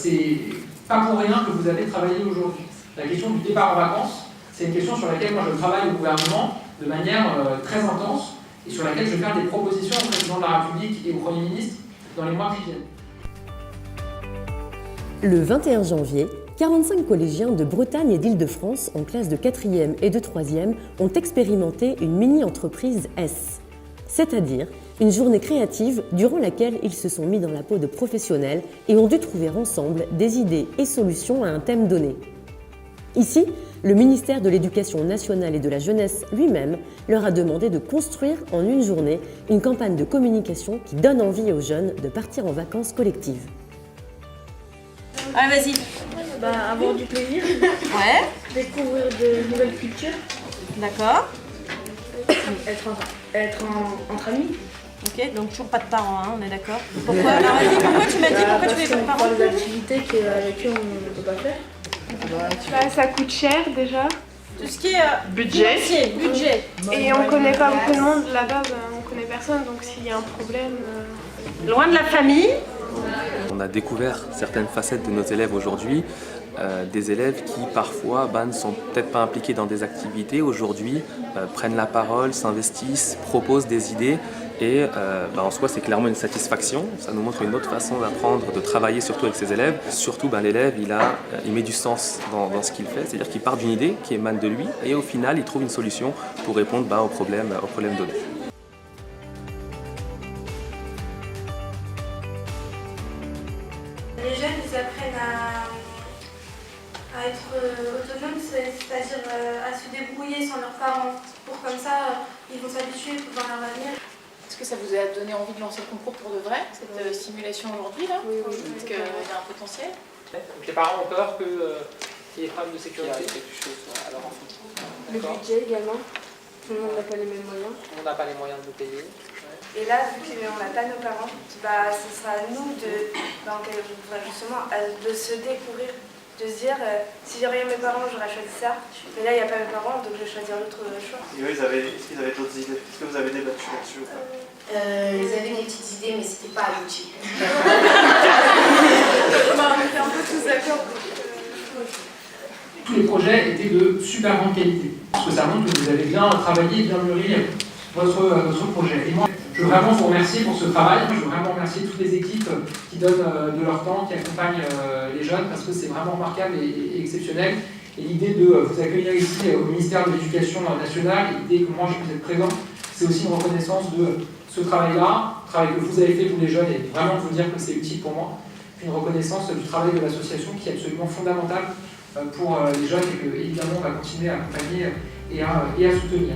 c'est pas pour rien que vous avez travaillé aujourd'hui. La question du départ en vacances, c'est une question sur laquelle moi je travaille au gouvernement de manière très intense et sur laquelle je vais faire des propositions au président de la République et au Premier ministre dans les mois qui viennent. Le 21 janvier, 45 collégiens de Bretagne et d'Île-de-France en classe de 4e et de 3e ont expérimenté une mini-entreprise S, c'est-à-dire une journée créative durant laquelle ils se sont mis dans la peau de professionnels et ont dû trouver ensemble des idées et solutions à un thème donné. Ici, le ministère de l'Éducation nationale et de la jeunesse lui-même leur a demandé de construire en une journée une campagne de communication qui donne envie aux jeunes de partir en vacances collectives. Allez, vas-y. Avoir du plaisir, Ouais, découvrir de nouvelles cultures, d'accord. être entre amis. Ok, donc toujours pas de parents, hein, on est d'accord. Pourquoi? Alors vas-y, pourquoi tu m'as dit pourquoi tu fais pas de parents? Des activités avec qui on ne peut pas faire. Ça coûte cher déjà. Tout ce qui est Budget. financier, budget. Et on connaît pas beaucoup de monde là-bas, on connaît personne, donc s'il y a un problème... Loin de la famille. On a découvert certaines facettes de nos élèves aujourd'hui, des élèves qui parfois ne sont peut-être pas impliqués dans des activités, aujourd'hui prennent la parole, s'investissent, proposent des idées et en soi c'est clairement une satisfaction, ça nous montre une autre façon d'apprendre, de travailler surtout avec ses élèves. Surtout l'élève il met du sens dans ce qu'il fait, c'est-à-dire qu'il part d'une idée qui émane de lui et au final il trouve une solution pour répondre au problème donné. Les jeunes, ils apprennent à être autonomes, c'est-à-dire à se débrouiller sans leurs parents. Pour comme ça, ils vont s'habituer dans leur avenir. Est-ce que ça vous a donné envie de lancer le concours pour de vrai, cette simulation aujourd'hui là? Oui. Parce qu'il y a un potentiel. Donc les parents ont peur qu'il y ait des problèmes de sécurité. Le budget également. Tout le monde n'a pas les mêmes moyens. Tout le monde n'a pas les moyens de le payer. Et là, vu qu'on n'a pas nos parents, ce sera à nous justement de se découvrir, de se dire si j'aurais eu mes parents, j'aurais choisi ça. Mais là, il n'y a pas mes parents, donc je vais choisir l'autre choix. Et eux, est-ce qu'ils avaient d'autres idées? Est-ce que vous avez débattu là-dessus ou pas? Ils avaient des petites idées, mais c'était pas abouti. On était un peu tous d'accord. Tous les projets étaient de super grande qualité. Parce que ça montre que vous avez bien travaillé, bien mûri votre projet. Et moi, je veux vraiment vous remercier pour ce travail. Je veux vraiment remercier toutes les équipes qui donnent de leur temps, qui accompagnent les jeunes, parce que c'est vraiment remarquable et exceptionnel. Et l'idée de vous accueillir ici au ministère de l'Éducation nationale, et l'idée que moi je puisse être présent, c'est aussi une reconnaissance de ce travail-là, le travail que vous avez fait, vous les jeunes, et vraiment de vous dire que c'est utile pour moi. Puis une reconnaissance du travail de l'association qui est absolument fondamental pour les jeunes et que, évidemment, on va continuer à accompagner et à soutenir.